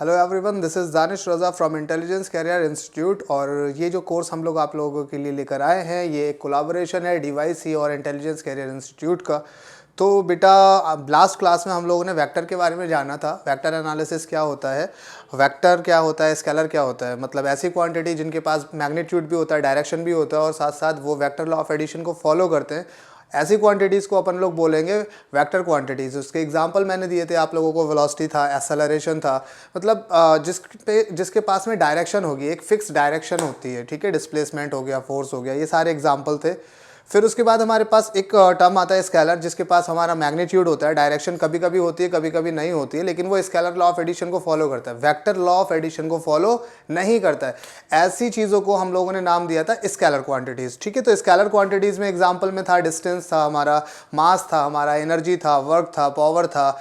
Hello everyone, this is Danish Raza from intelligence career institute. और ये जो कोर्स हम लोग आप लोगों के लिए लेकर आए हैं, ये एक कोलाबोरेशन है डीवाईसी और इंटेलिजेंस कैरियर इंस्टीट्यूट का। तो बेटा, लास्ट क्लास में हम लोगों ने वेक्टर के बारे में जाना था। वेक्टर एनालिसिस क्या होता है, वेक्टर क्या होता है, स्केलर क्या होता है। मतलब ऐसी क्वांटिटी जिनके पास मैग्नीट्यूड भी होता है, डायरेक्शन भी होता है और साथ साथ वो वेक्टर लॉ ऑफ एडिशन को फॉलो करते हैं, ऐसी क्वांटिटीज़ को अपन लोग बोलेंगे वेक्टर क्वांटिटीज़। उसके एग्जांपल मैंने दिए थे आप लोगों को, वेलोसिटी था, एक्सेलरेशन था। मतलब जिसके पास में डायरेक्शन होगी, एक फिक्स डायरेक्शन होती है, ठीक है। डिस्प्लेसमेंट हो गया, फोर्स हो गया, ये सारे एग्जांपल थे। फिर उसके बाद हमारे पास एक टर्म आता है स्केलर, जिसके पास हमारा मैग्नीट्यूड होता है, डायरेक्शन कभी कभी होती है, कभी कभी नहीं होती है, लेकिन वो स्केलर लॉ ऑफ एडिशन को फॉलो करता है, वेक्टर लॉ ऑफ एडिशन को फॉलो नहीं करता है। ऐसी चीज़ों को हम लोगों ने नाम दिया था स्केलर क्वांटिटीज़, ठीक है। तो स्केलर क्वांटिटीज़ में एग्जाम्पल में था डिस्टेंस था हमारा, मास था हमारा, एनर्जी था, वर्क था, पावर था,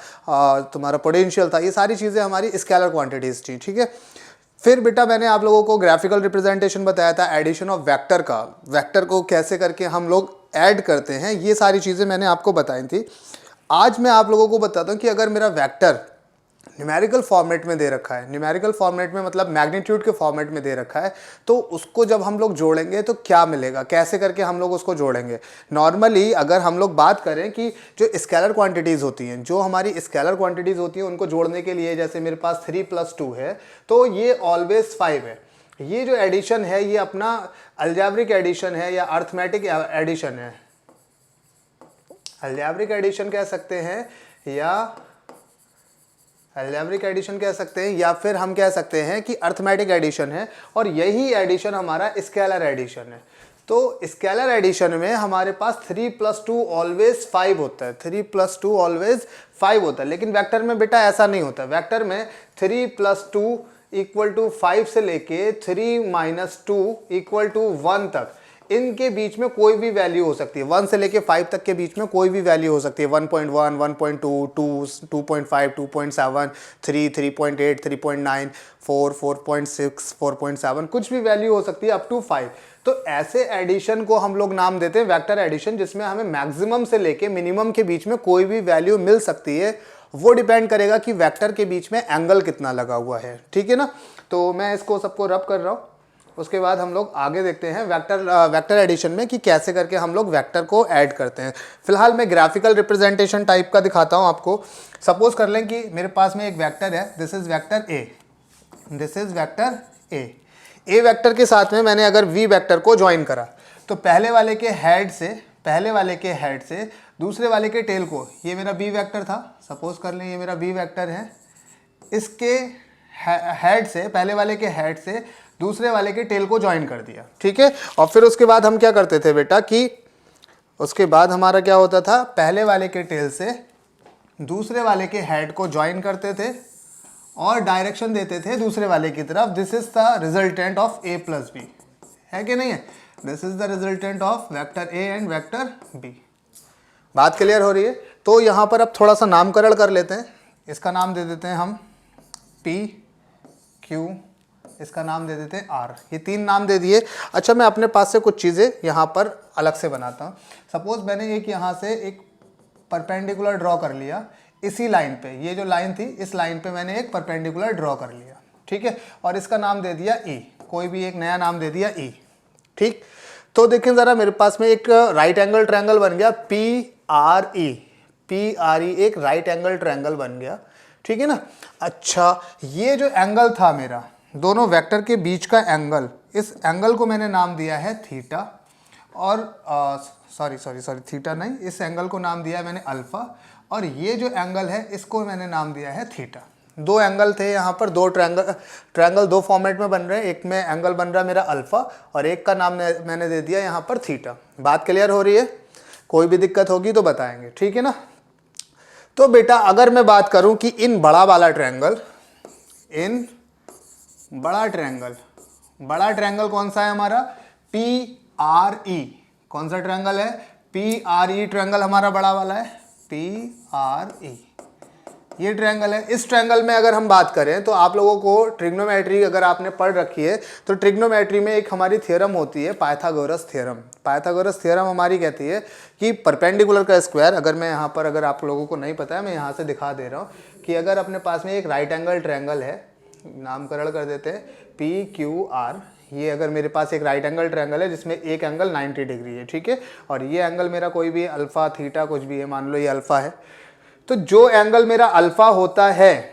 तुम्हारा पोटेंशियल था, ये सारी चीज़ें हमारी स्केलर क्वांटिटीज़ थी, ठीक है। फिर बेटा मैंने आप लोगों को ग्राफिकल रिप्रेजेंटेशन बताया था एडिशन ऑफ वेक्टर का, वेक्टर को कैसे करके हम लोग ऐड करते हैं, ये सारी चीज़ें मैंने आपको बताई थी। आज मैं आप लोगों को बताता हूँ कि अगर मेरा वेक्टर न्यूमेरिकल फॉर्मेट में दे रखा है, न्यूमेरिकल फॉर्मेट में मतलब मैग्नीट्यूड के फॉर्मेट में दे रखा है, तो उसको जब हम लोग जोड़ेंगे तो क्या मिलेगा, कैसे करके हम लोग उसको जोड़ेंगे। नॉर्मली अगर हम लोग बात करें कि जो स्केलर क्वांटिटीज़ होती हैं, जो हमारी स्केलर क्वांटिटीज़ होती हैं, उनको जोड़ने के लिए जैसे मेरे पास 3+2 है, तो ये ऑलवेज 5 है। ये जो एडिशन है ये अपना अलजेब्रिक एडिशन है या अर्थमेटिक एडिशन है। अलजेब्रिक एडिशन कह सकते हैं या अलजेब्रिक एडिशन कह सकते हैं, या फिर हम कह सकते हैं कि अर्थमेटिक एडिशन है। और यही एडिशन हमारा स्केलर एडिशन है। तो स्केलर एडिशन में हमारे पास 3+2 ऑलवेज 5 होता है, 3+2 ऑलवेज 5 होता है। लेकिन वेक्टर में बेटा ऐसा नहीं होता। वेक्टर में 3+2 इक्वल टू 5 से लेके 3 - 2 इक्वल टू 1 तक, इनके बीच में कोई भी वैल्यू हो सकती है। 1 से लेके 5 तक के बीच में कोई भी वैल्यू हो सकती है। 1.1, 1.2, 2, 2.5, 2.7, 3, 3.8, 3.9, 4, 4.6, 4.7, कुछ भी वैल्यू हो सकती है अप टू 5। तो ऐसे एडिशन को हम लोग नाम देते हैं वेक्टर एडिशन, जिसमें हमें मैक्सिमम से लेके मिनिमम के बीच में कोई भी वैल्यू मिल सकती है। वो डिपेंड करेगा कि वेक्टर के बीच में एंगल कितना लगा हुआ है, ठीक है ना। तो मैं इसको सबको रब कर रहा हूँ। उसके बाद हम लोग आगे देखते हैं वेक्टर एडिशन में कि कैसे करके हम लोग वेक्टर को ऐड करते हैं। फिलहाल मैं ग्राफिकल रिप्रेजेंटेशन टाइप का दिखाता हूं आपको। सपोज कर लें कि मेरे पास में एक वेक्टर है, this is vector A, this is vector A vector के साथ में मैंने अगर वी वेक्टर को ज्वाइन करा, तो पहले वाले के हेड से दूसरे वाले के टेल को, ये मेरा बी वेक्टर था, सपोज कर लें ये मेरा बी वेक्टर है, इसके हेड से, पहले वाले के हेड से दूसरे वाले के टेल को ज्वाइन कर दिया, ठीक है। और फिर उसके बाद हम क्या करते थे बेटा कि उसके बाद हमारा क्या होता था, पहले वाले के टेल से दूसरे वाले के हेड को ज्वाइन करते थे और डायरेक्शन देते थे दूसरे वाले की तरफ। This is the resultant of a plus b, है कि नहीं है। This is the resultant of vector a and vector b. बात क्लियर हो रही है। तो यहाँ पर अब थोड़ा सा नामकरण कर लेते हैं। इसका नाम दे देते हैं हम पी क्यू, इसका नाम दे देते हैं आर। ये 3 नाम दे दिए। अच्छा, मैं अपने पास से कुछ चीज़ें यहाँ पर अलग से बनाता हूँ। सपोज मैंने एक यहाँ से एक परपेंडिकुलर ड्रॉ कर लिया इसी लाइन पे, ये जो लाइन थी इस लाइन पे मैंने एक परपेंडिकुलर ड्रॉ कर लिया, ठीक है। और इसका नाम दे दिया ई, कोई भी एक नया नाम दे दिया ई, ठीक। तो देखें ज़रा, मेरे पास में एक राइट एंगल ट्रायंगल बन गया PRE, एक राइट एंगल ट्रायंगल बन गया, ठीक है ना। अच्छा, ये जो एंगल था मेरा दोनों वेक्टर के बीच का एंगल, इस एंगल को मैंने नाम दिया है थीटा। और सॉरी थीटा नहीं, इस एंगल को नाम दिया है मैंने अल्फा। और ये जो एंगल है इसको मैंने नाम दिया है थीटा। 2 एंगल थे यहाँ पर, 2 ट्रायंगल 2 फॉर्मेट में बन रहे हैं। एक में एंगल बन रहा है मेरा अल्फा और एक का नाम मैंने दे दिया यहाँ पर थीटा। बात क्लियर हो रही है। कोई भी दिक्कत होगी तो बताएंगे, ठीक है ना। तो बेटा अगर मैं बात करूं कि इन बड़ा ट्रायंगल कौन सा है हमारा, PRE। कौन सा ट्रायंगल है, PRE ट्रायंगल हमारा बड़ा वाला है, PRE ये ट्रायंगल है। इस ट्रायंगल में अगर हम बात करें तो आप लोगों को ट्रिग्नोमेट्री अगर आपने पढ़ रखी है तो ट्रिग्नोमेट्री में एक हमारी थ्योरम होती है पाइथागोरस थ्योरम। पाइथागोरस थ्योरम हमारी कहती है कि परपेंडिकुलर का स्क्वायर, अगर मैं यहाँ पर, अगर आप लोगों को नहीं पता है मैं यहाँ से दिखा दे रहा हूँ कि अगर अपने पास में एक राइट एंगल ट्रायंगल है, नामकरण कर देते हैं पी क्यू आर। ये अगर मेरे पास एक राइट एंगल ट्रायंगल है जिसमें एक एंगल 90 डिग्री है, ठीक है, और ये एंगल मेरा कोई भी अल्फा थीटा कुछ भी है, मान लो ये अल्फा है, तो जो एंगल मेरा अल्फा होता है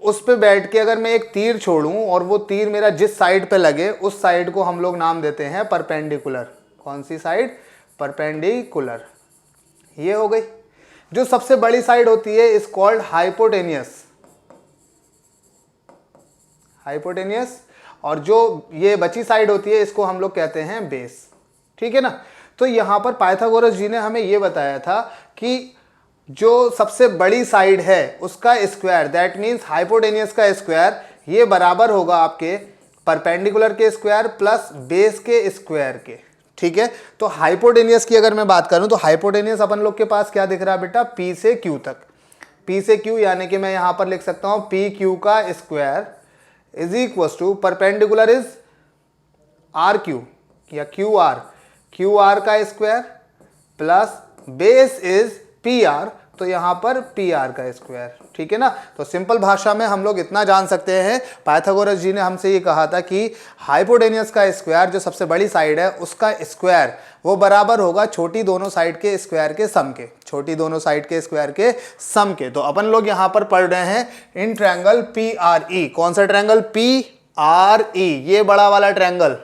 उस पे बैठ के अगर मैं एक तीर छोड़ूं और वो तीर मेरा जिस साइड पे लगे उस साइड को हम लोग नाम देते हैं परपेंडिकुलर। कौन सी साइड? परपेंडिकुलर। ये हो गई। जो सबसे बड़ी साइड होती है इज कॉल्ड हाइपोटेनियस। हाइपोटेनियस। और जो ये बची साइड होती है इसको हम लोग कहते हैं बेस, ठीक है ना। तो यहां पर पाइथागोरस जी ने हमें ये बताया था कि जो सबसे बड़ी साइड है उसका स्क्वायर, दैट मींस हाइपोटेनियस का स्क्वायर, ये बराबर होगा आपके परपेंडिकुलर के स्क्वायर प्लस बेस के स्क्वायर के, ठीक है। तो हाइपोटेनियस की अगर मैं बात करूं तो हाइपोटेनियस अपन लोग के पास क्या दिख रहा है बेटा? P से Q तक। P से Q यानी कि मैं यहां पर लिख सकता हूं PQ का square is equal to perpendicular is RQ या QR का square plus base is PR, तो यहां पर PR का स्क्वायर, ठीक है ना। तो सिंपल भाषा में हम लोग इतना जान सकते हैं, पाइथागोरस जी ने हमसे ये कहा था कि हाइपोटेनियस का स्क्वायर जो सबसे बड़ी साइड है उसका स्क्वायर वो बराबर होगा छोटी दोनों साइड के स्क्वायर के सम के, छोटी दोनों साइड के स्क्वायर के सम के। तो अपन लोग यहां पर पढ़ रहे हैं इन ट्रायंगल PRE। कौन सा ट्रायंगल? PRE, ये बड़ा वाला ट्रायंगल,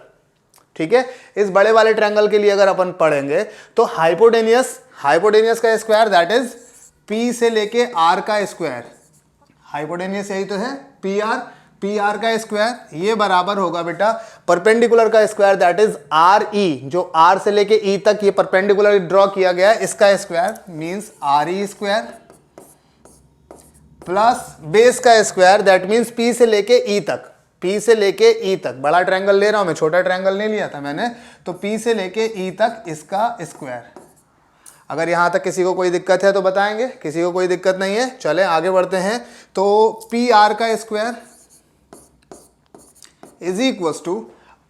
ठीक है। इस बड़े वाले ट्रायंगल के लिए अगर अपन पढ़ेंगे तो हाइपोटेनियस का स्क्वायर दैट इज P से लेके R का स्क्वायर, हाइपोटेनियस यही तो है PR का स्क्वायर, ये बराबर होगा बेटा परपेंडिकुलर का स्क्वायर दैट इज RE, जो R से लेके E तक ये परपेंडिकुलर ड्रॉ किया गया है इसका square means RE square plus base का स्क्वायर दैट मींस P से लेके E तक, P से लेके E तक, बड़ा ट्रायंगल ले रहा हूं मैं, छोटा ट्रायंगल नहीं लिया था मैंने, तो P से लेके E तक इसका स्क्वायर। अगर यहां तक किसी को कोई दिक्कत है तो बताएंगे, किसी को कोई दिक्कत नहीं है, चले आगे बढ़ते हैं। तो PR का square is equal to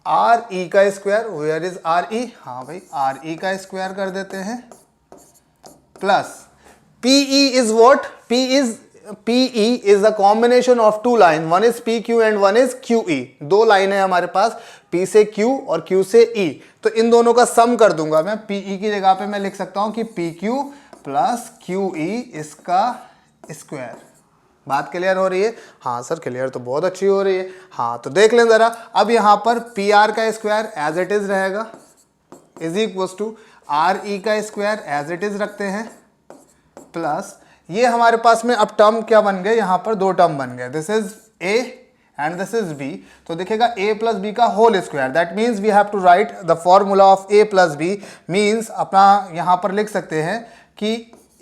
RE का स्क्वायर, वेयर इज RE? हाँ भाई RE का स्क्वायर कर देते हैं plus PE is what? PE is a combination of two lines, one is PQ and one is QE। दो लाइन है हमारे पास, P से Q और Q से E, तो इन दोनों का सम कर दूंगा मैं। PE की जगह पे मैं लिख सकता हूं कि PQ प्लस QE इसका स्क्वायर। बात क्लियर हो रही है? हाँ सर क्लियर तो बहुत अच्छी हो रही है। हाँ तो देख लें जरा, अब यहां पर PR का स्क्वायर एज इट इज रहेगा इज इक्वल टू RE का स्क्वायर एज इट इज रखते हैं प्लस ये हमारे पास में अब टर्म क्या बन गए? यहां पर दो टर्म बन गए, this is A and this is B, तो दिखेगा A प्लस B का whole square, that means we have to write the formula of A plus B, means अपना यहां पर लिख सकते हैं कि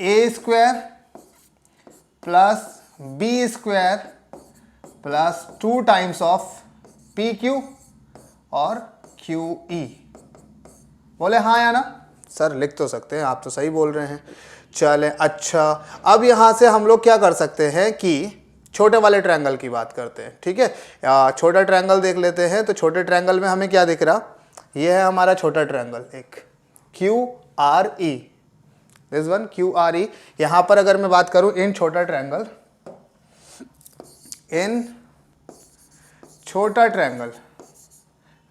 A square plus B square plus 2 times of PQ और QE। बोले हाँ या ना? सर लिख तो सकते हैं, आप तो सही बोल रहे हैं। चलें, अच्छा अब यहां से हम लोग क्या कर सकते हैं कि छोटे वाले ट्रायंगल की बात करते हैं, ठीक है। छोटा ट्रायंगल देख लेते हैं। तो छोटे ट्रायंगल में हमें क्या दिख रहा? ये है हमारा छोटा ट्रायंगल एक QRE, दिस वन QRE। यहां पर अगर मैं बात करूं इन छोटा ट्रायंगल, इन छोटा ट्रायंगल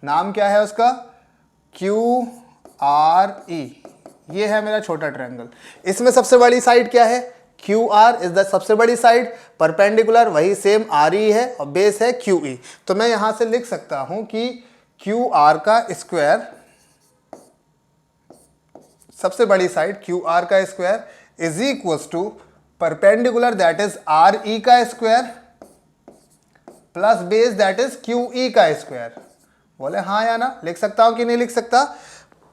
नाम क्या है उसका? QRE, ये है मेरा छोटा ट्रायंगल। इसमें सबसे बड़ी साइड क्या है? QR इज द सबसे बड़ी साइड, परपेंडिकुलर वही सेम RE है और बेस है QE। तो मैं यहां से लिख सकता हूं कि QR का स्क्वायर, सबसे बड़ी साइड QR का square is equal to perpendicular that is RE का square plus base that is QE का स्क्वायर। बोले हाँ या ना? लिख सकता हूं कि नहीं लिख सकता?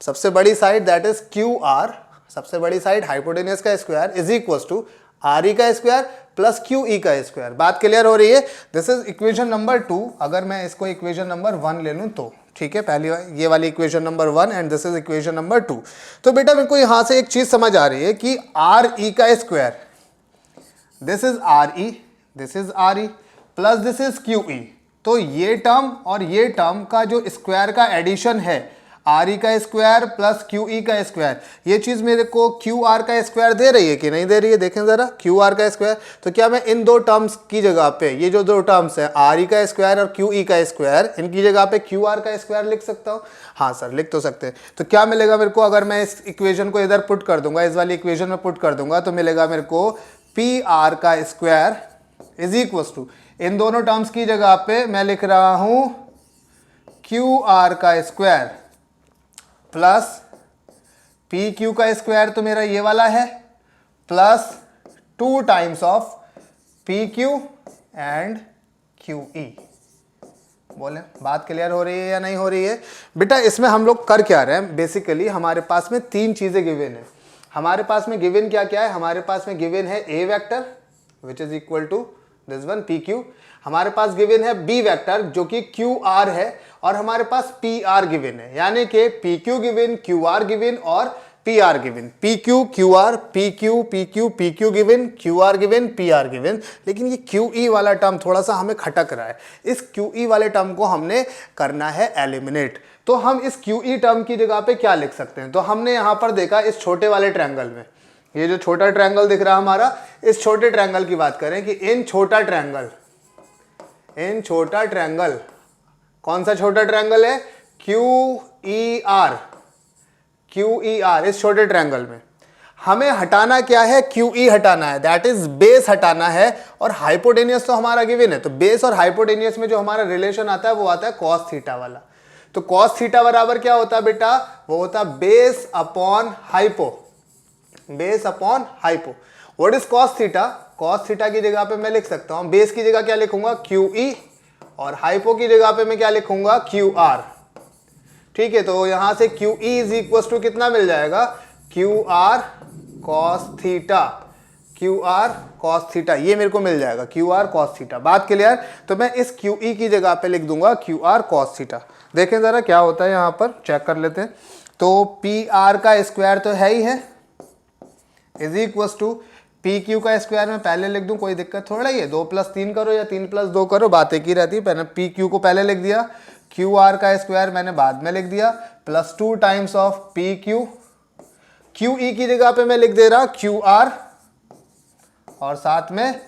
सबसे बड़ी साइड दैट इज QR, सबसे बड़ी साइड हाइपोटेनियस का square is equal to RE का स्क्वायर प्लस QE का स्क्वायर। बात क्लियर हो रही है? This is equation number 2। अगर मैं इसको इक्वेशन नंबर 1 ले लूं तो ठीक है, पहली ये वाली equation number 1 and this is equation number 2। तो बेटा मेरे को यहां से एक चीज समझ आ रही है कि RE का square, this is RE, this is RE plus this is QE, तो ये टर्म और ये टर्म का जो स्क्वायर का एडिशन है आर ई का स्क्वायर प्लस क्यू ई का स्क्वायर, ये चीज़ मेरे को क्यू आर का स्क्वायर दे रही है कि नहीं दे रही है, देखें ज़रा, क्यू आर का स्क्वायर। तो क्या मैं इन दो टर्म्स की जगह पे, ये जो दो टर्म्स है आर ई का स्क्वायर और क्यू ई का स्क्वायर, इनकी जगह पे क्यू आर का स्क्वायर लिख सकता हूँ? हाँ सर लिख तो सकते हैं। तो क्या मिलेगा मेरे को, अगर मैं इस इक्वेशन को इधर पुट कर दूंगा, इस वाली इक्वेशन में पुट कर दूंगा, तो मिलेगा मेरे को पी आर का स्क्वायर इज इक्वल टू, इन दोनों टर्म्स की जगह पे मैं लिख रहा हूं क्यू आर का स्क्वायर प्लस पी क्यू का स्क्वायर, तो मेरा ये वाला है, plus 2 times of P Q and Q E. बोले बात क्लियर हो रही है या नहीं हो रही है? बेटा इसमें हम लोग कर क्या रहे हैं, बेसिकली हमारे पास में 3 चीजें गिवन है। हमारे पास में गिवन क्या क्या है, हमारे पास में गिवन है a vector which is equal to this one P Q, हमारे पास गिवन है बी वेक्टर जो कि क्यू आर है, और हमारे पास पी आर गिवन है, यानी कि P Q given, Q R given और P R given, P Q Q R, P Q P Q, P Q given, Q R given, P R given. लेकिन ये Q E वाला term थोड़ा सा हमें खटक रहा है, इस क्यू ई वाले टर्म को हमने करना है एलिमिनेट। तो हम इस क्यू ई टर्म की जगह पे क्या लिख सकते हैं, तो हमने यहां पर देखा इस छोटे वाले ट्रायंगल में, ये जो छोटा ट्रायंगल दिख रहा है हमारा, इस छोटे ट्रायंगल की बात करें कि इन छोटा ट्रायंगल, कौन सा छोटा ट्रायंगल है, क्यू ई आर, इस छोटे ट्रायंगल में हमें हटाना क्या है, क्यू ई हटाना है, दैट इज बेस हटाना है, और हाइपोटेनियस तो हमारा गिवन है। तो बेस और हाइपोटेनियस में जो हमारा रिलेशन आता है वो आता है कॉस थीटा वाला। तो कॉस थीटा बराबर क्या होता है बेटा, वो होता है base upon hypo, base upon hypo. What is cos theta, cos theta की जगह पे मैं लिख सकता हूं, बेस की जगह क्या लिखूंगा क्यू ई, और हाइपो की जगह पे मैं क्या लिखूंगा क्यू आर। ठीक है, तो यहां से Q E is equal to कितना मिल जाएगा, Q R cos theta, Q R cos theta, ये मेरे को मिल जाएगा क्यू आर कॉस थीटा। बात क्लियर? तो मैं इस क्यू ई की जगह पे लिख दूंगा क्यू आर कॉस थीटा। देखें जरा क्या होता है, यहां पर चेक कर लेते हैं। तो पी आर का स्क्वायर तो है ही है, is equal to P Q का स्क्वायर में पहले लिख दूं, कोई दिक्कत थोड़ा ही है, 2 + 3 करो या 3 + 2 करो, बात एक ही रहती है। पहले पी क्यू को पहले लिख दिया, क्यू आर का स्क्वायर मैंने बाद में लिख दिया, plus 2 times of P Q, Q E की जगह पे मैं लिख दे रहा क्यू आर, और साथ में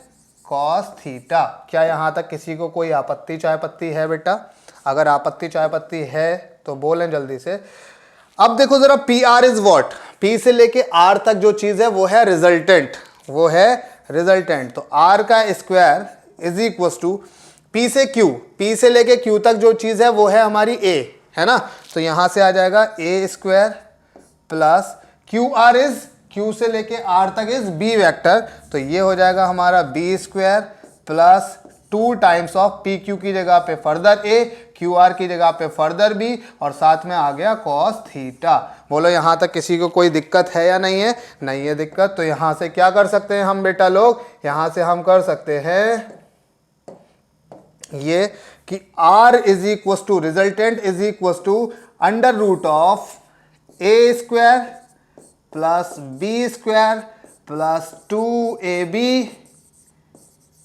कॉस थीटा। क्या यहां तक किसी को कोई आपत्ति चाय पत्ती है बेटा? अगर आपत्ति चाय पत्ती है तो बोलें जल्दी से। अब देखो जरा, P R is what, P से लेके आर तक जो चीज है वो है रिजल्टेंट, वो है रिजल्टेंट। तो आर का square is equal to P से क्यू, पी से लेके क्यू तक जो चीज है वो है हमारी ए, है ना। तो यहां से आ जाएगा a square plus Q R is, Q से लेके आर तक इज बी वेक्टर, तो ये हो जाएगा हमारा B square plus 2 times of P Q की जगह पे फर्दर ए, क्यू आर की जगह पे फर्दर बी, और साथ में आ गया कॉस थीटा। बोलो यहां तक किसी को कोई दिक्कत है या नहीं है? नहीं है दिक्कत। तो यहां से क्या कर सकते हैं हम बेटा लोग, यहां से हम कर सकते हैं ये कि r is equal to, resultant is equal to under root of A square plus B square plus 2ab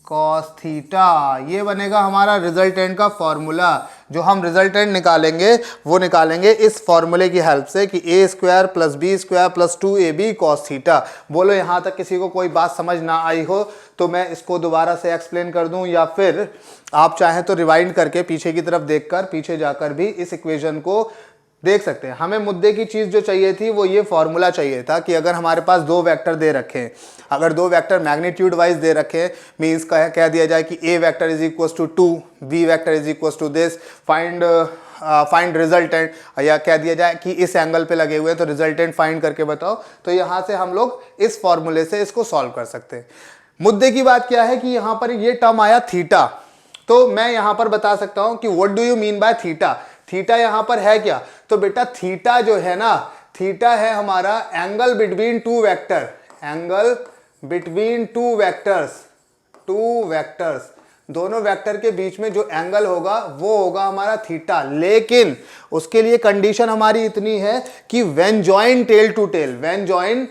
cos theta. ये बनेगा हमारा रिजल्टेंट का फॉर्मूला। जो हम रिजल्टेंट निकालेंगे वो निकालेंगे इस फॉर्मूले की हेल्प से कि a square plus B square plus 2ab cos theta. बोलो यहाँ तक किसी को कोई बात समझ ना आई हो तो मैं इसको दोबारा से एक्सप्लेन कर दूं, या फिर आप चाहें तो रिवाइंड करके पीछे की तरफ देखकर पीछे जाकर भी इस इक्वेशन को देख सकते हैं। हमें मुद्दे की चीज जो चाहिए थी वो ये फॉर्मूला चाहिए था कि अगर हमारे पास 2 वेक्टर दे रखे हैं, अगर 2 वेक्टर मैग्नीट्यूड वाइज दे रखे हैं, मीन्स कह दिया जाए कि a vector is equal to 2, b vector is equal to this, find resultant, या कह दिया जाए कि इस एंगल पे लगे हुए हैं तो रिजल्टेंट फाइंड करके बताओ, तो यहाँ से हम लोग इस फॉर्मूले से इसको सॉल्व कर सकते हैं। मुद्दे की बात क्या है कि यहाँ पर ये टर्म आया थीटा, तो मैं यहाँ पर बता सकता हूँ कि what do you mean by theta. Theta यहां पर है क्या, तो बेटा थीटा जो है ना, थीटा है हमारा angle between 2 vector, angle between 2 vectors, दोनों वेक्टर के बीच में जो एंगल होगा वो होगा हमारा थीटा। लेकिन उसके लिए कंडीशन हमारी इतनी है कि when join tail to tail, when join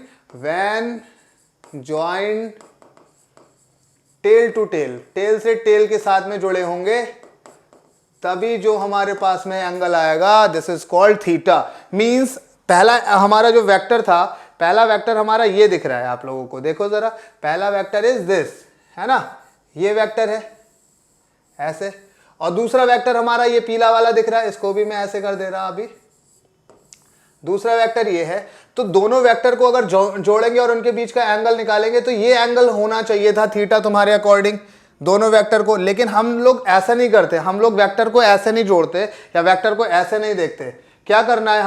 tail to tail, tail से टेल के साथ में जुड़े होंगे तभी जो हमारे पास में एंगल आएगा, this is called theta. Means पहला हमारा जो वेक्टर था, पहला वेक्टर हमारा ये दिख रहा है आप लोगों को, देखो जरा, पहला वेक्टर इज दिस, है ना, ये वेक्टर है ऐसे, और दूसरा वेक्टर हमारा ये पीला वाला दिख रहा है, इसको भी मैं ऐसे कर दे रहा अभी, दूसरा वेक्टर ये है। तो दोनों वेक्टर को अगर जोड़ेंगे और उनके बीच का एंगल निकालेंगे तो ये एंगल होना चाहिए था थीटा तुम्हारे अकॉर्डिंग, दोनों वेक्टर को। लेकिन हम लोग ऐसा नहीं करते, हम लोग वेक्टर को ऐसे नहीं जोड़ते या वेक्टर को ऐसे नहीं देखते। क्या करना है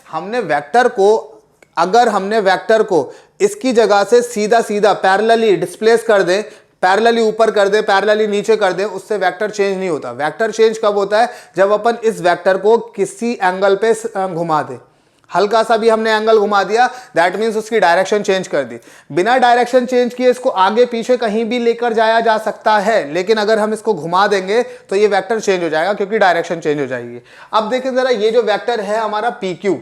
हमने वेक्टर को, अगर हमने वेक्टर को इसकी जगह से सीधा सीधा पैरेलली डिस्प्लेस कर दे, पैरेलली ऊपर कर दे, पैरेलली नीचे कर दे, उससे वेक्टर चेंज नहीं होता। वेक्टर चेंज कब होता है? जब अपन इस वेक्टर को किसी एंगल पे घुमा दे, हल्का सा भी हमने एंगल घुमा दिया, दैट मीन्स उसकी डायरेक्शन चेंज कर दी। बिना डायरेक्शन चेंज किए इसको आगे पीछे कहीं भी लेकर जाया जा सकता है, लेकिन अगर हम इसको घुमा देंगे तो ये वेक्टर चेंज हो जाएगा क्योंकि डायरेक्शन चेंज हो जाएगी। अब देखें जरा, ये जो वेक्टर है हमारा पी क्यू,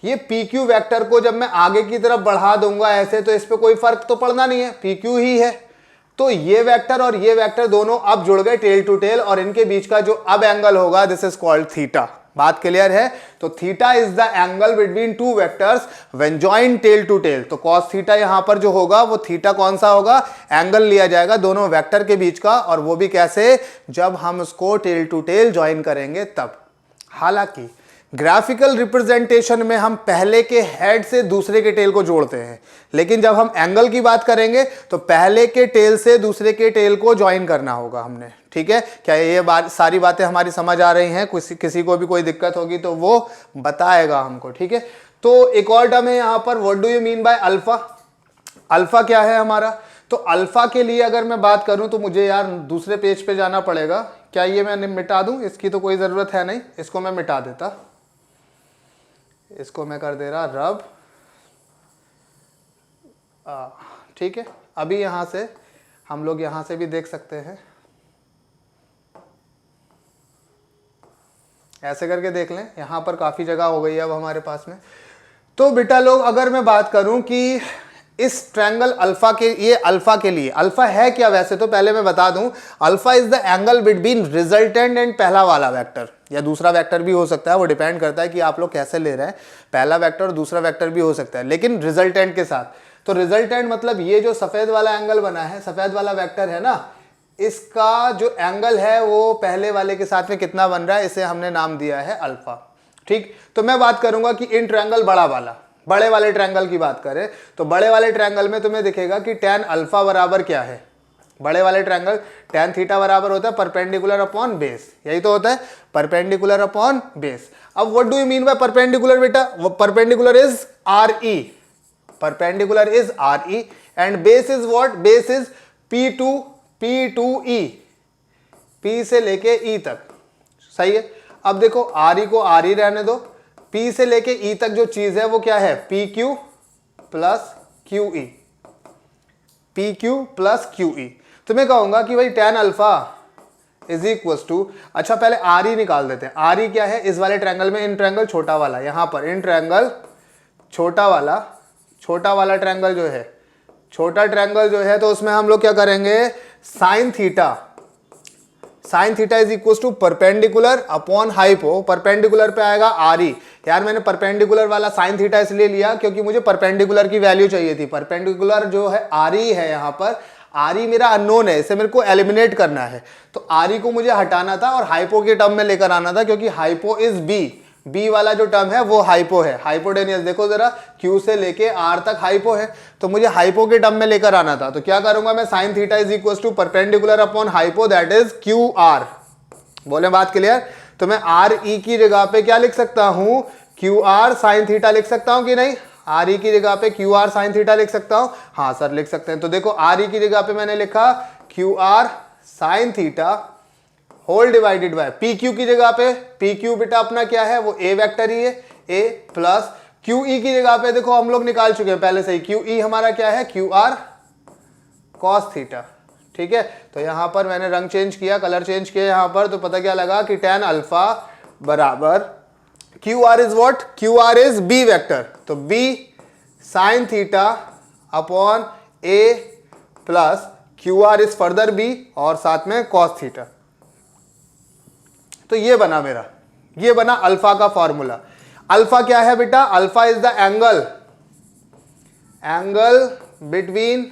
ये पी क्यू वेक्टर को जब मैं आगे की तरफ बढ़ा दूंगा ऐसे, तो इस पर कोई फर्क तो पड़ना नहीं है, पी क्यू ही है। तो ये वेक्टर और ये वेक्टर दोनों अब जुड़ गए टेल टू टेल, और इनके बीच का जो अब एंगल होगा, दिस इज कॉल्ड थीटा। बात क्लियर है? तो theta is the angle between two vectors when joined tail to tail. तो कॉस थीटा यहां पर जो होगा वो थीटा कौन सा होगा? एंगल लिया जाएगा दोनों वेक्टर के बीच का, और वो भी कैसे? जब हम उसको टेल टू टेल ज्वाइन करेंगे तब। हालांकि ग्राफिकल रिप्रेजेंटेशन में हम पहले के हेड से दूसरे के टेल को जोड़ते हैं, लेकिन जब हम एंगल की बात करेंगे तो पहले के टेल से दूसरे के टेल को ज्वाइन करना होगा हमने। ठीक है? क्या ये सारी बातें हमारी समझ आ रही हैं? किसी को भी कोई दिक्कत होगी तो वो बताएगा हमको। ठीक है? तो एक और टर्म है यहां पर, what do you mean by alpha? Alpha क्या है हमारा? तो अल्फा के लिए अगर मैं बात करूं तो मुझे यार दूसरे पेज पे जाना पड़ेगा। क्या ये मैं मिटा दूं? इसकी तो कोई जरूरत है नहीं, इसको मैं मिटा देता, इसको मैं कर दे रहा रब। ठीक है, अभी यहां से हम लोग यहां से भी देख सकते हैं, ऐसे करके देख लें, यहां पर काफी जगह हो गई है अब हमारे पास में। तो बेटा लोग, अगर मैं बात करूं कि इस ट्रायंगल अल्फा के, ये अल्फा के लिए, अल्फा है क्या वैसे तो पहले मैं बता दूं, alpha is the angle between resultant and पहला वाला वेक्टर, या दूसरा वेक्टर भी हो सकता है, वो डिपेंड करता है कि आप लोग कैसे ले रहे हैं। पहला वेक्टर और दूसरा वेक्टर भी हो सकता है, लेकिन रिजल्टेंट के साथ। तो रिजल्टेंट मतलब ये जो सफेद वाला एंगल बना है, सफेद वाला वेक्टर है ना, इसका जो एंगल है वो पहले वाले के साथ में कितना बन रहा है, इसे हमने नाम दिया है अल्फा। ठीक? तो मैं बात करूंगा कि इन ट्रायंगल बड़े वाले ट्रायंगल की बात करें तो बड़े वाले ट्रायंगल में तुम्हें दिखेगा कि tan अल्फा बराबर क्या है? बड़े वाले ट्रायंगल tan थीटा बराबर होता है परपेंडिकुलर अपॉन बेस, यही तो होता है, परपेंडिकुलर अपॉन बेस। अब what do you mean by perpendicular बेटा? Perpendicular is RE, perpendicular is RE, and base is what? Base is P2E, P से लेके E तक। सही है? अब देखो, RE को RE रहने दो, P से लेके E तक जो चीज है वो क्या है? PQ plus QE, PQ plus QE। तो मैं कहूंगा कि भाई tan alpha is equal to, अच्छा पहले RE निकाल देते हैं। RE क्या है इस वाले ट्रायंगल में? इन ट्रायंगल छोटा वाला, यहां पर इन ट्रायंगल छोटा वाला ट्रायंगल जो है, छोटा ट्रायंगल जो है, तो उसमें हम लोग क्या करेंगे? Sine theta is equal to perpendicular upon hypo. Perpendicular पे आएगा RE। यार मैंने परपेंडिकुलर वाला साइन थीटा इसलिए लिया क्योंकि मुझे परपेंडिकुलर की वैल्यू चाहिए थी। परपेंडिकुलर जो है RE है, यहां पर RE मेरा अननोन है, इसे मेरे को एलिमिनेट करना है, तो RE को मुझे हटाना था और हाइपो के टर्म में लेकर आना था, क्योंकि हाइपो इज बी वाला जो टर्म है वो हाइपो है, हाइपोटेनियस। देखो जरा, Q से लेके R तक हाइपो है, तो मुझे हाइपो के टर्म में लेकर आना था। तो क्या करूंगा मैं? Sine theta is equal to perpendicular upon hypo, that is QR। बोले बात क्लियर? तो मैं RE की जगह पे क्या लिख सकता हूं? QR साइन थीटा लिख सकता हूं कि नहीं? RE की जगह पे QR साइन थीटा लिख सकता हूं? हाँ सर लिख सकते हैं। तो देखो, RE की जगह पे मैंने लिखा QR sine theta whole divided by PQ की जगह पे, PQ बेटा अपना क्या है? वो A वेक्टर ही है, A प्लस QE की जगह पे देखो हम लोग निकाल चुके हैं पहले से ही, QE हमारा क्या है? QR cos theta. ठीक है? तो यहां पर मैंने रंग चेंज किया, कलर चेंज किया यहां पर, तो पता क्या लगा कि tan अल्फा बराबर QR is what? QR is B vector, तो B sine theta upon A plus QR is further B और साथ में cos थीटा। तो ये बना मेरा, ये बना अल्फा का फॉर्मूला। अल्फा क्या है बेटा? Alpha is the angle between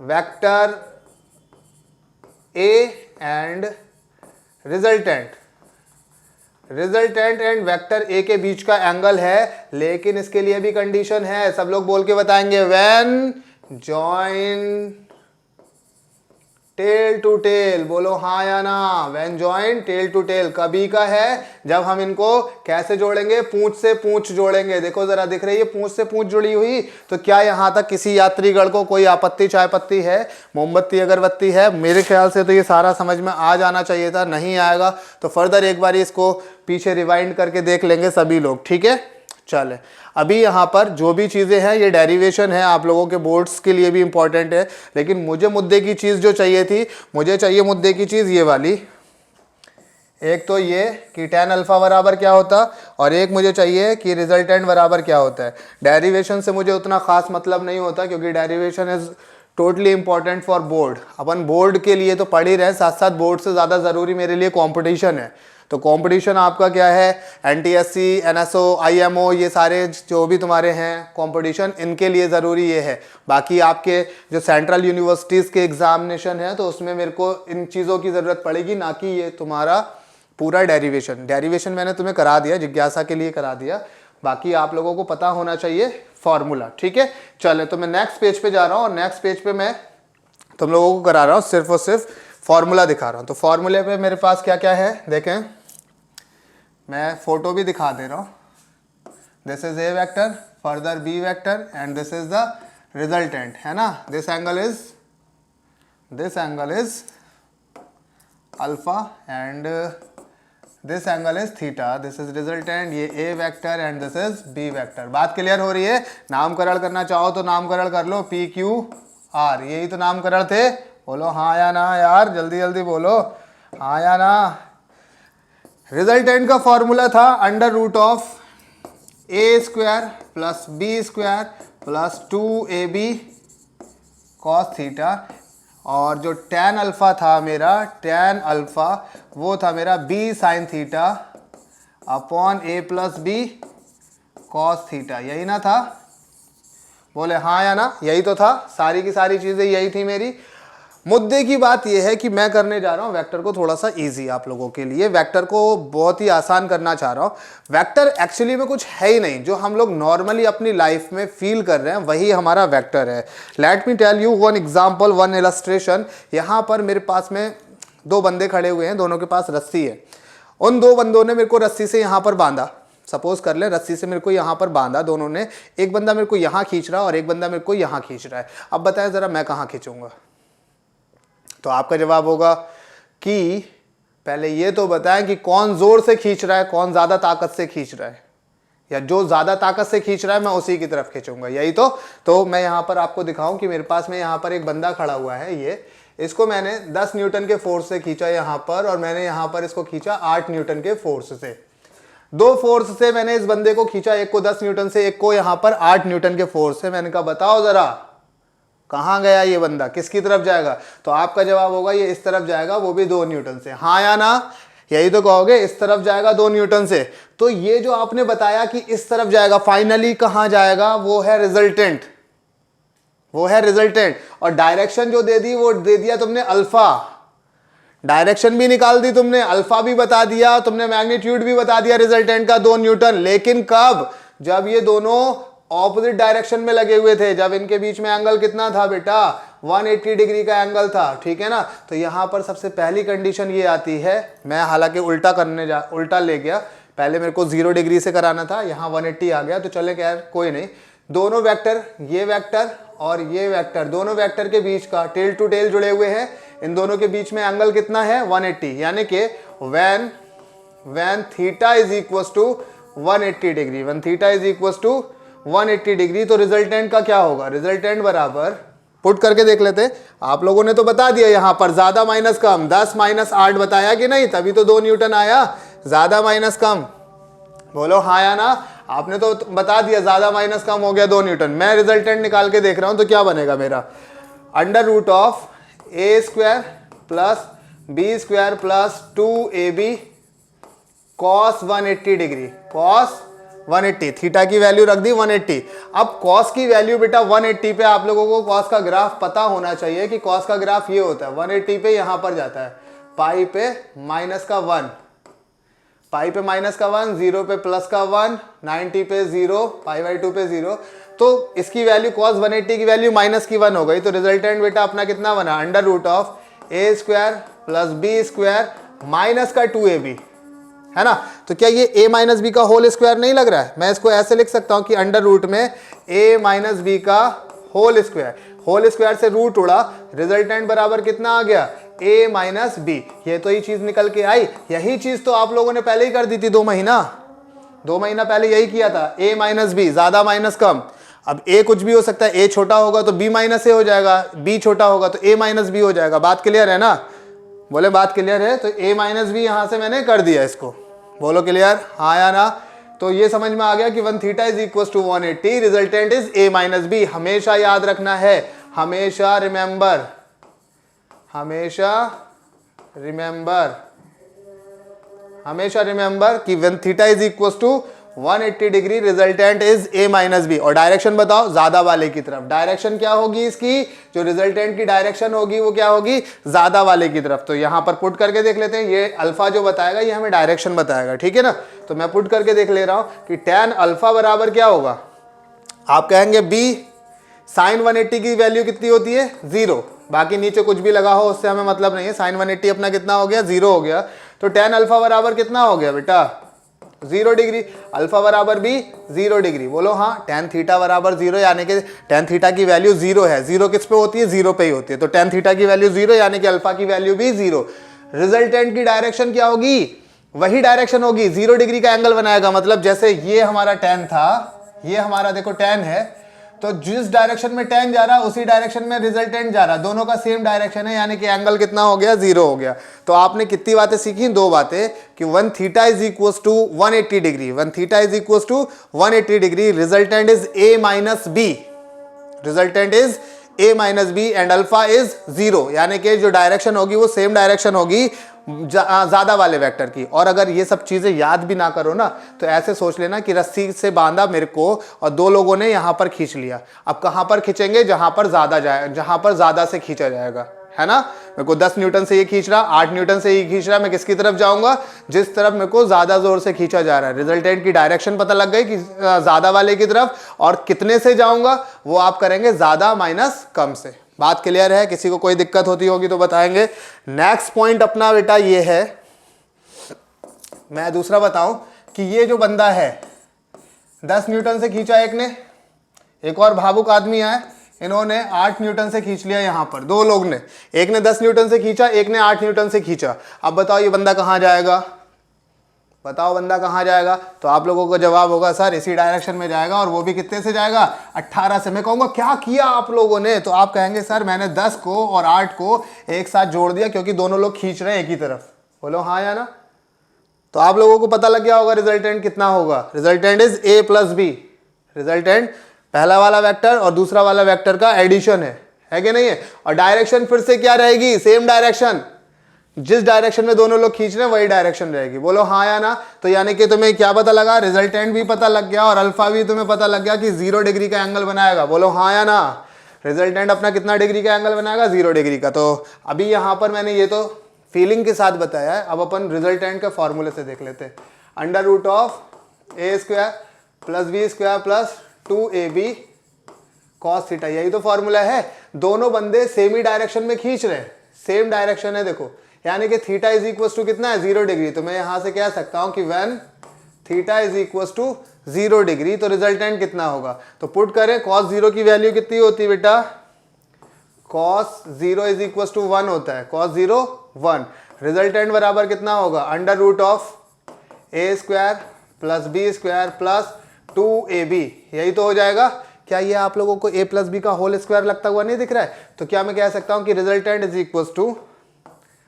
vector a and resultant and vector A के बीच का एंगल है, लेकिन इसके लिए भी कंडीशन है, सब लोग बोल के बताएंगे। When join tail to tail, बोलो हाँ या ना। When join tail to tail कभी का है जब हम इनको कैसे जोड़ेंगे? पूंछ से पूंछ जोड़ेंगे। देखो जरा, दिख रही है पूंछ से पूंछ जुड़ी हुई। तो क्या यहां तक किसी यात्रीगण को कोई आपत्ति चाय पत्ती है, मोमबत्ती अगरबत्ती है? मेरे ख्याल से तो ये सारा समझ में आ जाना चाहिए था, नहीं आएगा तो फर्दर एक बार इसको पीछे रिवाइंड करके देख लेंगे सभी लोग, ठीक है। चले, अभी यहाँ पर जो भी चीज़ें हैं ये डेरिवेशन है, आप लोगों के बोर्ड्स के लिए भी इंपॉर्टेंट है, लेकिन मुझे मुद्दे की चीज़ जो चाहिए थी, मुझे चाहिए मुद्दे की चीज़ ये वाली। एक तो ये कि tan अल्फा बराबर क्या होता, और एक मुझे चाहिए कि रिजल्टेंट बराबर क्या होता है। डेरिवेशन से मुझे उतना खास मतलब नहीं होता, क्योंकि derivation is totally important for board. Upon board के लिए तो पढ़ ही रहे, साथ साथ बोर्ड से ज़्यादा ज़रूरी मेरे लिए कॉम्पिटिशन है। तो कंपटीशन आपका क्या है? एनटीएससी, एनएसओ, आईएमओ, ये सारे जो भी तुम्हारे हैं कंपटीशन, इनके लिए ज़रूरी ये है। बाकी आपके जो सेंट्रल यूनिवर्सिटीज़ के एग्जामिनेशन है तो उसमें मेरे को इन चीज़ों की ज़रूरत पड़ेगी, ना कि ये तुम्हारा पूरा डेरिवेशन मैंने तुम्हें करा दिया, जिज्ञासा के लिए करा दिया। बाकी आप लोगों को पता होना चाहिए फॉर्मूला, ठीक है। चले, तो मैं नेक्स्ट पेज पे जा रहा हूँ, और नेक्स्ट पेज पे मैं तुम लोगों को करा रहा हूँ, सिर्फ और सिर्फ फॉर्मूला दिखा रहा हूँ। तो फॉर्मूले पे मेरे पास क्या क्या है देखें, मैं फोटो भी दिखा दे रहा हूँ। This is a vector, further b vector, and this is the resultant, है ना। This angle is alpha and this angle is theta. This is resultant, ये a vector and this is b vector. बात clear हो रही है? नामकरण करना चाहो तो नामकरण कर लो, पी क्यू आर, यही तो नामकरण थे। बोलो हाँ या ना यार, जल्दी जल्दी बोलो हाँ या ना। रिजल्टेंट का फॉर्मूला था under root of A square plus B square plus 2ab cos theta, और जो tan अल्फा था मेरा, tan अल्फा वो था मेरा b sine theta upon a plus B cos theta, यही ना था? बोले हाँ या ना, यही तो था। सारी की सारी चीज़ें यही थी मेरी। मुद्दे की बात यह है कि मैं करने जा रहा हूं वेक्टर को थोड़ा सा इजी आप लोगों के लिए, वेक्टर को बहुत ही आसान करना चाह रहा हूं। वेक्टर एक्चुअली में कुछ है ही नहीं, जो हम लोग नॉर्मली अपनी लाइफ में फील कर रहे हैं वही हमारा वेक्टर है। Let me tell you one example, one illustration. यहां पर मेरे पास में दो बंदे खड़े हुए हैं, दोनों के पास रस्सी है। उन दो बंदों ने मेरे को रस्सी से यहां पर बांधा, सपोज कर ले रस्सी से मेरे को यहां पर बांधा दोनों ने। एक बंदा मेरे को यहां खींच रहा है और एक बंदा मेरे को यहां खींच रहा है। अब बताएं जरा मैं कहां खींचूंगा? तो आपका जवाब होगा कि पहले ये तो बताएं कि कौन जोर से खींच रहा है, कौन ज्यादा ताकत से खींच रहा है, या जो ज्यादा ताकत से खींच रहा है मैं उसी की तरफ खींचूंगा, यही तो मैं यहां पर आपको दिखाऊं कि मेरे पास में यहां पर एक बंदा खड़ा हुआ है, ये इसको मैंने 10 न्यूटन के फोर्स से खींचा यहां पर, और मैंने यहां पर इसको खींचा 8 न्यूटन के फोर्स से। दो फोर्स से मैंने इस बंदे को खींचा, एक को 10 न्यूटन से, एक को यहां पर 8 न्यूटन के फोर्स से। मैंने कहा बताओ जरा कहां गया ये बंदा, किसकी तरफ जाएगा? तो आपका जवाब होगा ये इस तरफ जाएगा, वो भी 2 न्यूटन से। हाँ या ना, यही तो कहोगे, इस तरफ जाएगा 2 न्यूटन से। तो ये जो आपने बताया कि इस तरफ जाएगा, फाइनली कहां जाएगा? वो है रिजल्टेंट, और डायरेक्शन जो दे दी वो दे दिया तुमने अल्फा। डायरेक्शन भी निकाल दी तुमने, अल्फा भी बता दिया तुमने, मैग्नीट्यूड भी बता दिया रिजल्टेंट का 2 न्यूटन। लेकिन कब? जब ये दोनों ऑपोजिट डायरेक्शन में लगे हुए थे, जब इनके बीच में एंगल कितना था बेटा? 180 डिग्री का एंगल था, ठीक है ना। तो यहां पर सबसे पहली कंडीशन ये आती है, मैं हालांकि उल्टा ले गया, पहले मेरे को 0 डिग्री से कराना था, यहां 180 आ गया, तो चले खैर कोई नहीं। दोनों वेक्टर, ये वेक्टर और ये वेक्टर, दोनों वेक्टर के बीच का टेल टू टेल जुड़े हुए हैं, इन दोनों के बीच में एंगल कितना है? 180, यानी कि when theta is equal to 180 degree, when theta is equal to 180 degree, तो रिजल्टेंट का क्या होगा? रिजल्टेंट बराबर, पुट करके देख लेते। आप लोगों ने तो बता दिया यहां पर ज्यादा माइनस कम, 10 माइनस 8 बताया कि नहीं, तभी तो 2 न्यूटन आया। ज्यादा माइनस कम, बोलो हाँ या ना। आपने तो बता दिया ज्यादा माइनस कम हो गया 2 न्यूटन। मैं रिजल्टेंट निकाल के देख रहा हूं, तो क्या बनेगा मेरा? Under root of A square plus B square plus 2ab cos 180 degree, cos 180, theta की वैल्यू रख दी 180। अब कॉस की वैल्यू बेटा 180 पे आप लोगों को कॉस का ग्राफ पता होना चाहिए कि कॉस का ग्राफ ये होता है, 180 पे यहां पर जाता है, पाई पे माइनस का 1, पाई पे माइनस का 1, 0 पे प्लस का 1, 90 पे 0, पाई बाई 2 पे 0। तो इसकी वैल्यू कॉस 180 की वैल्यू माइनस की 1 हो गई, तो रिजल्टेंट बेटा अपना कितना बना, under root of A square plus B square minus का 2ab, है ना। तो क्या ये a माइनस बी का होल स्क्वायर नहीं लग रहा है, मैं इसको ऐसे लिख सकता हूं कि अंडर रूट में a माइनस बी का होल स्क्वायर से रूट उड़ा, रिजल्टेंट बराबर कितना आ गया, a माइनस बी। ये तो ये चीज निकल के आई, यही चीज तो आप लोगों ने पहले ही कर दी थी 2 महीना पहले यही किया था, a माइनस बी, ज्यादा माइनस कम। अब a कुछ भी हो सकता है, a छोटा होगा तो b माइनस ए हो जाएगा, b छोटा होगा तो a माइनस बी हो जाएगा। बात क्लियर है ना, बोले बात क्लियर है। तो a माइनस बी यहां से मैंने कर दिया, इसको बोलो क्लियर, हाँ या ना। तो ये समझ में आ गया कि 1 theta is equal to 180, resultant is a minus B. हमेशा याद रखना है, हमेशा रिमेंबर कि 1 theta is equal to 180 degree, resultant is a minus B. और डायरेक्शन बताओ, ज्यादा वाले की तरफ। डायरेक्शन क्या होगी इसकी, जो रिजल्टेंट की डायरेक्शन होगी वो क्या होगी, ज्यादा वाले की तरफ। तो यहां पर पुट करके देख लेते हैं, ये अल्फा जो बताएगा ये हमें डायरेक्शन बताएगा, ठीक है ना। तो मैं पुट करके देख ले रहा हूं कि tan अल्फा बराबर क्या होगा, आप कहेंगे b साइन 180 की वैल्यू कितनी होती है, 0। बाकी नीचे कुछ भी लगा हो उससे हमें मतलब नहीं है, साइन 180 अपना कितना हो गया, 0 हो गया। तो tan अल्फा बराबर कितना हो गया बेटा, 0 डिग्री। अल्फा बराबर भी 0 डिग्री, बोलो हाँ। tan थीटा बराबर 0, यानी कि tan थीटा की वैल्यू 0 है। 0 किस पे होती है, 0 पे ही होती है। तो tan थीटा की वैल्यू 0, यानी कि अल्फा की वैल्यू भी 0। रिजल्टेंट की डायरेक्शन क्या होगी, वही डायरेक्शन होगी, 0 डिग्री का एंगल बनाएगा। मतलब जैसे ये हमारा tan था, ये हमारा देखो tan है, तो जिस डायरेक्शन में tan जा रहा है उसी डायरेक्शन में रिजल्टेंट जा रहा है, दोनों का सेम डायरेक्शन है, यानी कि एंगल कितना हो गया, 0 हो गया। तो आपने कितनी बातें सीखी, 2 बातें, कि 1 theta is equal to 180 degree, 1 theta is equal to 180 degree, resultant is a minus B, resultant is a minus B and alpha is 0, यानी कि जो डायरेक्शन होगी वो सेम डायरेक्शन होगी ज्यादा वाले वेक्टर की। और अगर ये सब चीजें याद भी ना करो ना, तो ऐसे सोच लेना कि रस्सी से बांधा मेरे को और 2 लोगों ने यहां पर खींच लिया। अब कहां पर खींचेंगे, जहां पर ज्यादा से खींचा जाएगा, है ना। मेरे को 10 न्यूटन से ये खींच रहा, 8 न्यूटन से ये खींच रहा, मैं किसकी तरफ जाऊंगा, जिस तरफ मेरे को ज्यादा जोर से खींचा जा रहा है। रिजल्टेंट की डायरेक्शन पता लग गई कि ज्यादा वाले की तरफ, और कितने से जाऊंगा वो आप करेंगे ज्यादा माइनस कम से। बात क्लियर है, किसी को कोई दिक्कत होती होगी तो बताएंगे। नेक्स्ट पॉइंट अपना बेटा ये है, मैं दूसरा बताऊं कि ये जो बंदा है 10 न्यूटन से खींचा एक ने, एक और भावुक आदमी है, इन्होंने 8 न्यूटन से खींच लिया। यहां पर 2 लोग ने, एक ने 10 न्यूटन से खींचा, एक ने 8 न्यूटन से खींचा। अब बताओ ये बंदा कहां जाएगा, बताओ बंदा कहां जाएगा। तो आप लोगों को जवाब होगा सर इसी डायरेक्शन में जाएगा, और वो भी कितने से जाएगा, 18 से। मैं कहूंगा क्या किया आप लोगों ने, तो आप कहेंगे सर मैंने 10 को और 8 को एक साथ जोड़ दिया क्योंकि दोनों लोग खींच रहे हैं एक ही तरफ। बोलो हाँ या ना। तो आप लोगों को पता लग गया होगा रिजल्टेंट कितना होगा, resultant is a plus B. Resultant पहला वाला वेक्टर और दूसरा वाला वेक्टर का एडिशन है कि नहीं है। और डायरेक्शन फिर से क्या रहेगी, सेम डायरेक्शन, जिस डायरेक्शन में दोनों लोग खींच रहे हैं वही डायरेक्शन रहेगी। बोलो हाँ या ना। तो यानी कि तुम्हें क्या पता लगा, रिजल्टेंट भी पता लग गया और अल्फा भी तुम्हें पता लग गया कि 0 डिग्री का एंगल बनाएगा। बोलो हाँ या ना। रिजल्टेंट अपना कितना डिग्री का एंगल बनाएगा, 0 डिग्री का। तो अभी यहां पर मैंने ये तो फीलिंग के साथ बताया है, अब अपन रिजल्टेंट के फॉर्मूले से देख लेते हैं। Under root of a square plus b square plus 2ab cos theta, यही तो फॉर्मूला है। दोनों बंदे सेम ही डायरेक्शन में खींच रहे हैं, सेम डायरेक्शन है देखो, यानी कि थीटा इज इक्वल टू कितना है, 0 डिग्री। तो मैं यहां से कह सकता हूं कि when theta is equal to 0 degree, तो रिजल्टेंट कितना होगा। तो पुट करें, cos 0 की वैल्यू कितनी होती है बेटा, cos 0 इज इक्वल टू 1 होता है, cos 0 1। रिजल्टेंट बराबर कितना होगा, under root of a square plus b square plus 2ab, यही तो हो जाएगा। क्या ये आप लोगों को a प्लस बी का होल स्क्वायर लगता हुआ नहीं दिख रहा है। तो क्या मैं कह सकता हूं कि resultant is equal to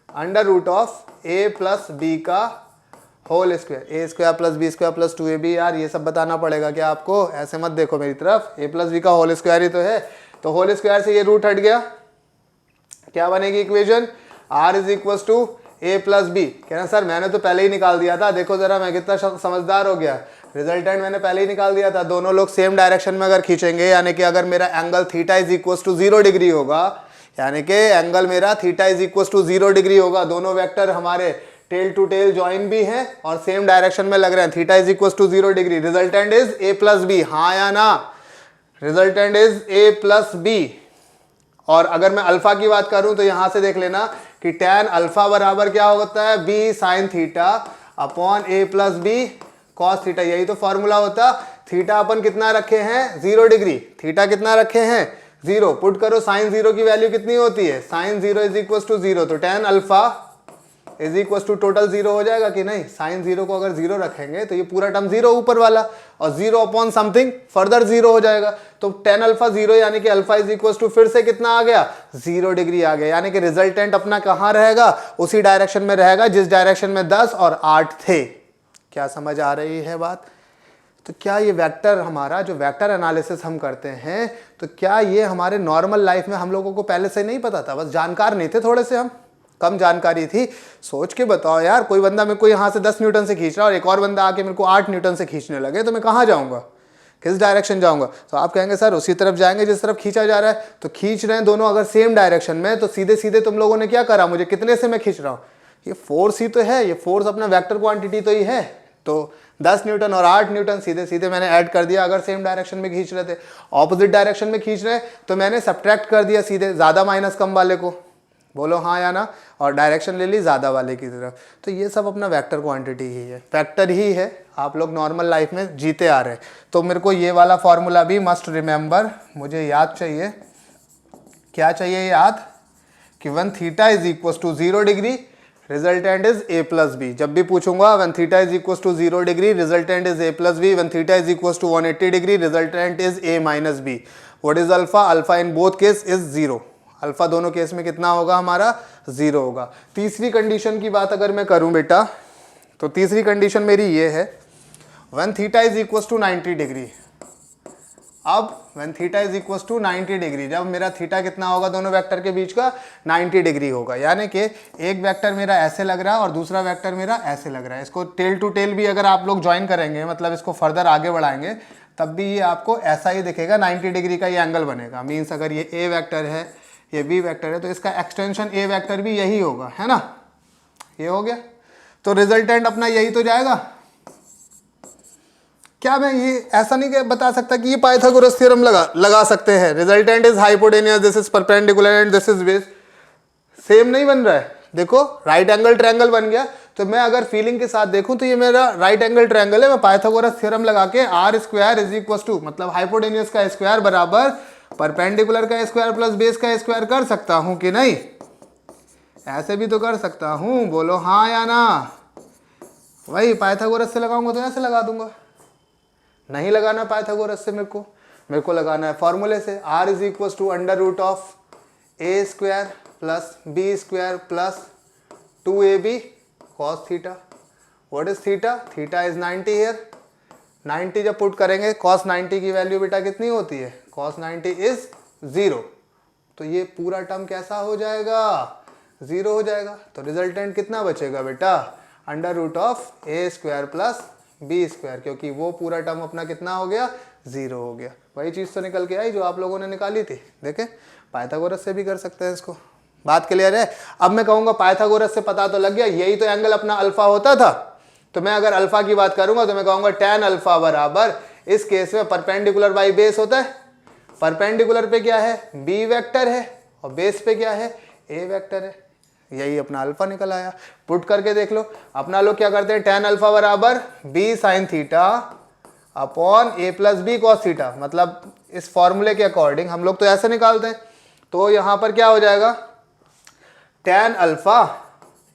under root of a plus b का whole square, a square plus B square plus 2ab। यार ये सब बताना पड़ेगा क्या आपको, ऐसे मत देखो मेरी तरफ, a प्लस बी का होल स्क्वायर ही तो है। तो होल स्क्वायर से ये रूट हट गया, क्या बनेगी equation, R is equal to A plus B. कहना सर मैंने तो पहले ही निकाल दिया था, देखो जरा मैं कितना समझदार हो गया, रिजल्टेंट मैंने पहले ही निकाल दिया था। दोनों लोग सेम डायरेक्शन में अगर खींचेंगे, यानी कि अगर मेरा angle theta is equal to 0 degree होगा, यानी कि एंगल मेरा theta is equal to 0 degree होगा, दोनों वेक्टर हमारे टेल टू टेल ज्वाइन भी हैं और सेम डायरेक्शन में लग रहे हैं, theta is equal to 0 degree, resultant is A plus B, हाँ या ना, resultant is A plus B. और अगर मैं अल्फा की बात करूं तो यहां से देख लेना कि tan अल्फा बराबर क्या होता है, बी साइन थीटा अपॉन ए प्लस बी कॉस थीटा, यही तो फॉर्मूला होता। थीटा अपन कितना रखे हैं 0 डिग्री, थीटा कितना रखे हैं 0, पुट करो साइन 0 की वैल्यू कितनी होती है, साइन 0 इज इक्वल टू 0, तो tan alpha is equal to total 0 हो जाएगा कि नहीं, साइन 0 को अगर 0 रखेंगे तो ये पूरा टर्म 0 ऊपर वाला और 0 अपॉन समथिंग फर्दर 0 हो जाएगा, तो tan अल्फा 0 यानी कि अल्फा इज इक्वल टू फिर से कितना आ गया 0 डिग्री आ गया, यानी कि रिजल्टेंट अपना कहाँ रहेगा, उसी डायरेक्शन में रहेगा जिस डायरेक्शन में 10 और 8 थे। क्या समझ आ रही है बात? तो क्या ये वेक्टर हमारा जो वेक्टर एनालिसिस हम करते हैं, तो क्या ये हमारे नॉर्मल लाइफ में हम लोगों को पहले से नहीं पता था, बस जानकार नहीं थे, थोड़े से हम कम जानकारी थी। सोच के बताओ यार, कोई बंदा मेरे को यहाँ से 10 न्यूटन से खींच रहा है और एक और बंदा आके मेरे को 8 न्यूटन से खींचने लगे, तो मैं कहाँ जाऊँगा, किस डायरेक्शन जाऊँगा? तो आप कहेंगे सर उसी तरफ जाएंगे जिस तरफ खींचा जा रहा है, तो खींच रहे हैं दोनों अगर सेम डायरेक्शन में, तो सीधे सीधे तुम लोगों ने क्या करा, मुझे कितने से मैं खींच रहा हूँ, ये फोर्स ही तो है, ये फोर्स अपना वेक्टर क्वांटिटी तो ही है, तो 10 न्यूटन और 8 न्यूटन सीधे सीधे मैंने ऐड कर दिया। अगर सेम डायरेक्शन में खींच रहे थे, ऑपोजिट डायरेक्शन में खींच रहे हैं, तो मैंने सब्ट्रैक्ट कर दिया सीधे, ज़्यादा माइनस कम वाले को, बोलो हाँ या ना, और डायरेक्शन ले ली ज़्यादा वाले की तरफ। तो ये सब अपना वेक्टर क्वांटिटी ही है, फैक्टर ही है, आप लोग नॉर्मल लाइफ में जीते आ रहे हैं। तो मेरे को ये वाला फॉर्मूला भी मस्ट रिमेंबर, मुझे याद चाहिए, क्या चाहिए याद, कि one theta is equal to 0 degree, resultant is A plus B. जब भी पूछूंगा one theta is equal to 0 degree, resultant is A plus B, one theta is equal to 180 degree, resultant is A minus B. What is alpha, alpha in both case is 0, alpha दोनों केस में कितना होगा हमारा 0 होगा। तीसरी condition की बात अगर मैं करूं बेटा, तो तीसरी कंडीशन मेरी ये है, when theta is equal to 90 degree. अब when theta is equal to 90 degree, जब मेरा थीटा कितना होगा दोनों वेक्टर के बीच का 90 डिग्री होगा, यानी कि एक वेक्टर मेरा ऐसे लग रहा है और दूसरा वेक्टर मेरा ऐसे लग रहा है। इसको टेल टू टेल भी अगर आप लोग ज्वाइन करेंगे, मतलब इसको फर्दर आगे बढ़ाएंगे, तब भी ये आपको ऐसा ही दिखेगा, 90 डिग्री का ये एंगल बनेगा। मीन्स अगर ये ए वेक्टर है, ये बी वेक्टर है, तो इसका एक्सटेंशन ए वेक्टर भी यही होगा, है ना, ये हो गया। तो रिजल्टेंट अपना यही तो जाएगा। क्या मैं ये ऐसा नहीं बता सकता कि ये पाइथागोरस थ्योरम लगा सकते हैं, resultant is hypotenuse, this is perpendicular and this is base, same नहीं बन रहा है। देखो राइट एंगल ट्रायंगल बन गया, तो मैं अगर फीलिंग के साथ देखूं तो ये मेरा राइट एंगल ट्रायंगल है, मैं पाइथागोरस थ्योरम लगा के R square is equal to, मतलब हाइपोटेनियस का स्क्वायर बराबर परपेंडिकुलर का स्क्वायर प्लस बेस का स्क्वायर कर सकता हूं कि नहीं? ऐसे भी तो कर सकता हूं, बोलो हाँ या ना। वही पाइथागोरस से लगाऊंगा तो ऐसे लगा दूंगा, नहीं लगाना पाइथागोरस से, मेरे को लगाना है फॉर्मूले से, R is equal to under root of A square plus B square plus 2ab cos theta. What is theta, theta is 90 here, 90 जब पुट करेंगे कॉस 90 की वैल्यू बेटा कितनी होती है, कॉस 90 इज 0, तो ये पूरा टर्म कैसा हो जाएगा 0 हो जाएगा। तो रिजल्टेंट कितना बचेगा बेटा, under root of A square plus B square, क्योंकि वो पूरा टर्म अपना कितना हो गया 0 हो गया। वही चीज़ तो निकल के आई जो आप लोगों ने निकाली थी। देखें पाइथागोरस से भी कर सकते हैं इसको, बात क्लियर है। अब मैं कहूँगा पाइथागोरस से पता तो लग गया, यही तो एंगल अपना अल्फा होता था, तो मैं अगर अल्फा की बात करूंगा तो मैं कहूँगा tan अल्फा बराबर, इस केस में परपेंडिकुलर बाई बेस होता है, परपेंडिकुलर पे क्या है बी वेक्टर है और बेस पे क्या है ए वेक्टर है, यही अपना अल्फा निकल आया। पुट करके देख लो, अपना लोग क्या करते हैं, tan अल्फा बराबर बी साइन थीटा अपॉन ए प्लस बी कॉस थीटा, मतलब इस फॉर्मूले के अकॉर्डिंग हम लोग तो ऐसे निकालते हैं। तो यहां पर क्या हो जाएगा, tan alpha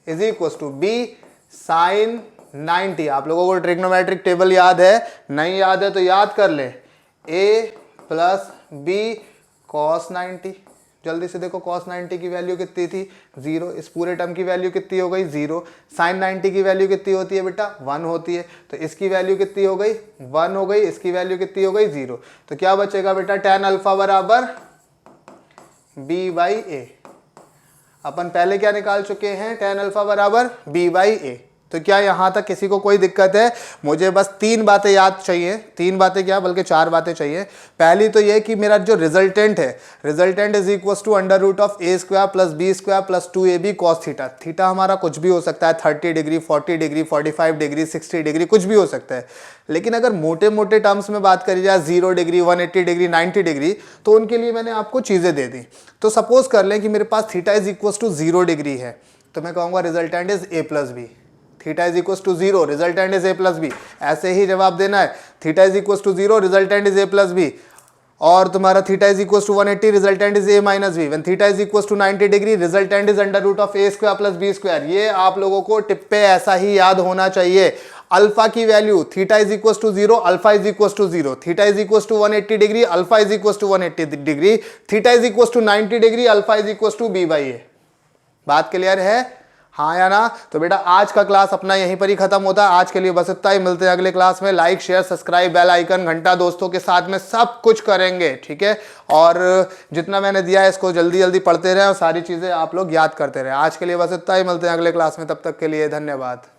is equal to B sine 90। आप लोगों को ट्रिग्नोमेट्रिक टेबल याद है, नहीं याद है तो याद कर ले, a प्लस बी कॉस 90। जल्दी से देखो cos 90 की वैल्यू कितनी थी 0, इस पूरे टर्म की वैल्यू कितनी हो गई 0, sin 90 की वैल्यू कितनी होती है बेटा 1 होती है, तो इसकी वैल्यू कितनी हो गई 1 हो गई, इसकी वैल्यू कितनी हो गई 0। तो क्या बचेगा बेटा tan अल्फा बराबर b बाई ए। अपन पहले क्या निकाल चुके हैं, tan अल्फा बराबर b/a। तो क्या यहाँ तक किसी को कोई दिक्कत है? मुझे बस 3 बातें याद चाहिए, 3 बातें क्या बल्कि 4 बातें चाहिए। पहली तो ये कि मेरा जो रिजल्टेंट है, resultant is equal to √(a² + b² + 2ab cos theta. Theta हमारा कुछ भी हो सकता है, 30 डिग्री, 40 डिग्री, 45 डिग्री, 60 डिग्री, कुछ भी हो सकता है। लेकिन अगर मोटे मोटे टर्म्स में बात करी जाए 0 डिग्री, 180 डिग्री, 90 डिग्री, तो उनके लिए मैंने आपको चीज़ें दे दी। तो सपोज कर लें कि मेरे पास theta is equal to 0 degree है, तो मैं कहूँगा resultant is a + b। Theta is equal to 0, resultant is a + b। ऐसे ही जवाब देना है, theta is equal to 0, resultant is a + b। और तुम्हारा theta is equal to 180, resultant is a - b। When theta is equal to 90 degree, resultant is √(a² + b²। ये आप लोगों को टिप्पे ऐसा ही याद होना चाहिए। अल्फा की value, theta is equal to 0, alpha is equal to 0, theta is equal to 180 degree, alpha is equal to 180 degree, theta is equal to 90 degree, alpha is equal to b/a। बात क्लियर है? हाँ या ना? तो बेटा आज का क्लास अपना यहीं पर ही खत्म होता है। आज के लिए बस इतना ही, मिलते हैं अगले क्लास में। Like, share, subscribe, bell icon, घंटा, दोस्तों के साथ में सब कुछ करेंगे, ठीक है। और जितना मैंने दिया है इसको जल्दी जल्दी पढ़ते रहें और सारी चीज़ें आप लोग याद करते रहें। आज के लिए बस इतना ही, मिलते हैं अगले क्लास में। तब तक के लिए धन्यवाद।